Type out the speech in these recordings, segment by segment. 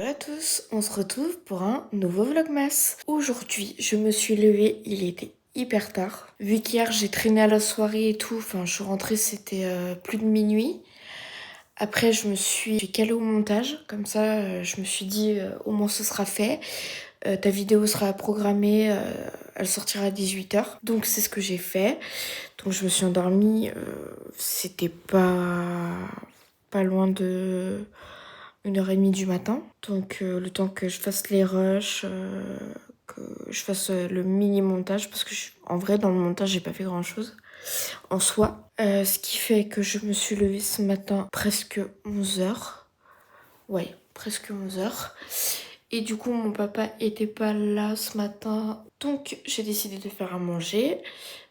Hello à tous, on se retrouve pour un nouveau vlogmas. Aujourd'hui, je me suis levée, il était hyper tard. Vu qu'hier j'ai traîné à la soirée et tout, enfin je suis rentrée, c'était plus de minuit. Après, je me suis calée au montage, comme ça je me suis dit au moins ce sera fait. Ta vidéo sera programmée, elle sortira à 18h. Donc c'est ce que j'ai fait. Donc je me suis endormie, c'était pas loin de 1h30 du matin. Donc le temps que je fasse les rushs, que je fasse le mini montage, parce que en vrai dans le montage j'ai pas fait grand chose en soi. Ce qui fait que je me suis levée ce matin presque 11h. Ouais, presque 11h. Et du coup mon papa était pas là ce matin. Donc j'ai décidé de faire à manger.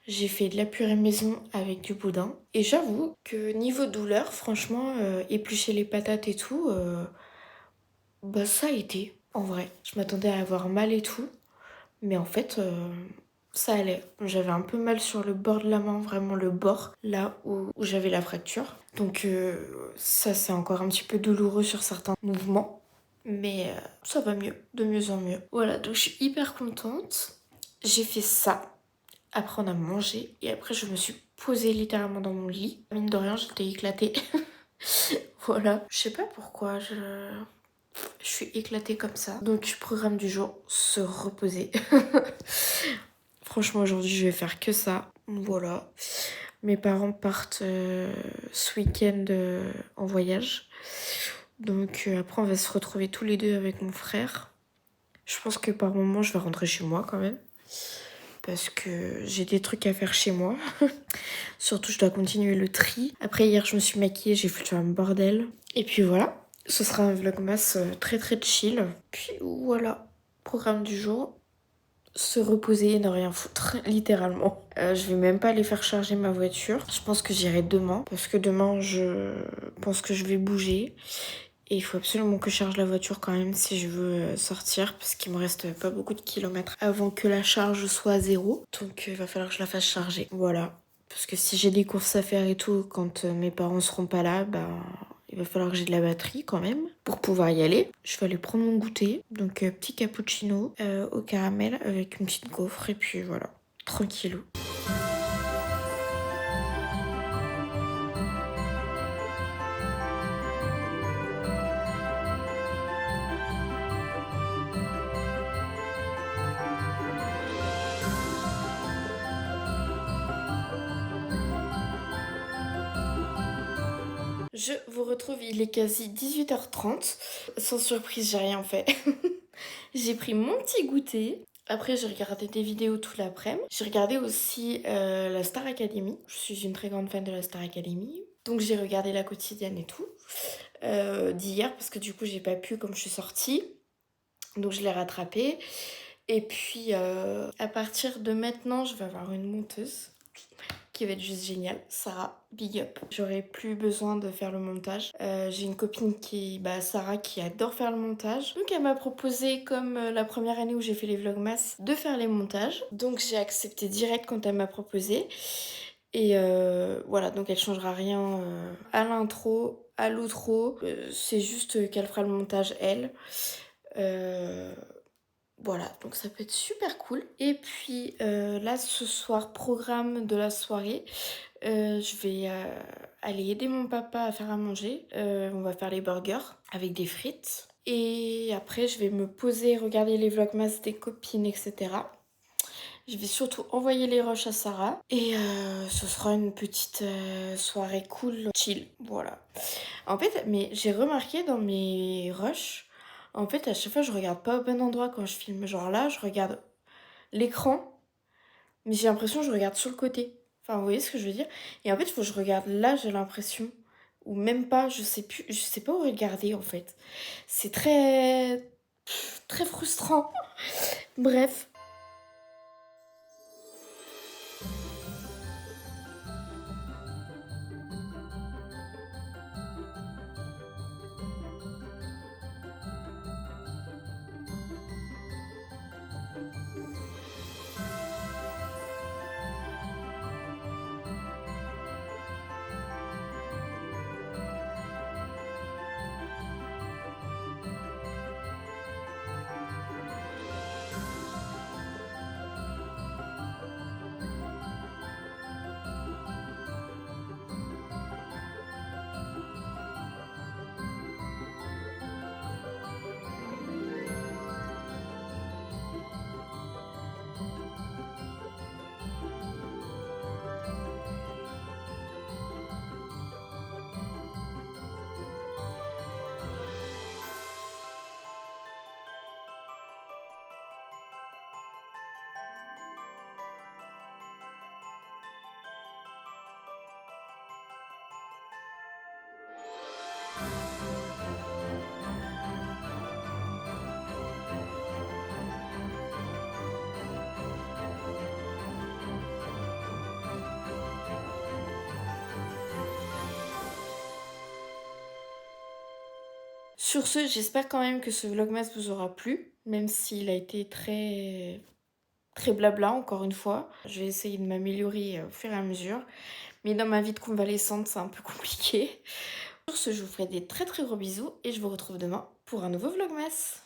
J'ai fait de la purée maison avec du boudin. Et j'avoue que niveau douleur, franchement, éplucher les patates et tout, bah ça a été, en vrai. Je m'attendais à avoir mal et tout. Mais en fait, ça allait. J'avais un peu mal sur le bord de la main, vraiment le bord, là où j'avais la fracture. Donc ça, c'est encore un petit peu douloureux sur certains mouvements. Mais ça va mieux, de mieux en mieux. Voilà, donc je suis hyper contente. J'ai fait ça. Après, on a mangé. Et après, je me suis posée littéralement dans mon lit. Mine de rien, j'étais éclatée. Voilà. Je sais pas pourquoi, je suis éclatée comme ça. Donc, programme du jour, se reposer. Franchement, aujourd'hui, je vais faire que ça. Voilà. Mes parents partent ce week-end en voyage. Donc, après, on va se retrouver tous les deux avec mon frère. Je pense que par moment, je vais rentrer chez moi quand même. Parce que j'ai des trucs à faire chez moi. Surtout, je dois continuer le tri. Après, hier, je me suis maquillée, j'ai foutu un bordel. Et puis voilà, ce sera un vlogmas très très chill. Puis voilà, programme du jour, se reposer et ne rien foutre, littéralement. Je vais même pas aller faire charger ma voiture. Je pense que j'irai demain, parce que demain, je pense que je vais bouger. Et il faut absolument que je charge la voiture quand même si je veux sortir, parce qu'il me reste pas beaucoup de kilomètres avant que la charge soit à 0. Donc il va falloir que je la fasse charger. Voilà. Parce que si j'ai des courses à faire et tout, quand mes parents seront pas là, bah il va falloir que j'ai de la batterie quand même pour pouvoir y aller. Je vais aller prendre mon goûter. Donc petit cappuccino au caramel avec une petite gaufre et puis voilà. Tranquillou. Je vous retrouve, il est quasi 18h30. Sans surprise, j'ai rien fait. J'ai pris mon petit goûter. Après, j'ai regardé des vidéos tout l'après-midi. J'ai regardé aussi la Star Academy. Je suis une très grande fan de la Star Academy. Donc, j'ai regardé la quotidienne et tout. D'hier, parce que du coup, j'ai pas pu comme je suis sortie. Donc, je l'ai rattrapé. Et puis, à partir de maintenant, je vais avoir une monteuse qui va être juste géniale. Sarah, big up. J'aurai plus besoin de faire le montage. J'ai une copine Sarah, qui adore faire le montage. Donc elle m'a proposé, comme la première année où j'ai fait les vlogmas, de faire les montages. Donc j'ai accepté direct quand elle m'a proposé. Et voilà, donc elle changera rien à l'intro, à l'outro. C'est juste qu'elle fera le montage elle. Voilà, donc ça peut être super cool. Et puis là, ce soir, programme de la soirée, je vais aller aider mon papa à faire à manger. On va faire les burgers avec des frites. Et après, je vais me poser, regarder les vlogmas des copines, etc. Je vais surtout envoyer les rushs à Sarah. Et ce sera une petite soirée cool, chill. Voilà. En fait, mais j'ai remarqué dans mes rushs, en fait, à chaque fois, je regarde pas au bon endroit quand je filme. Genre là, je regarde l'écran, mais j'ai l'impression que je regarde sur le côté. Enfin, vous voyez ce que je veux dire? Et en fait, il faut que je regarde là, j'ai l'impression. Ou même pas, je sais plus, je sais pas où regarder en fait. C'est très frustrant. Bref. Sur ce, j'espère quand même que ce vlogmas vous aura plu, même s'il a été très blabla encore une fois. Je vais essayer de m'améliorer au fur et à mesure. Mais dans ma vie de convalescente, c'est un peu compliqué. Sur ce, je vous ferai des très gros bisous et je vous retrouve demain pour un nouveau vlogmas.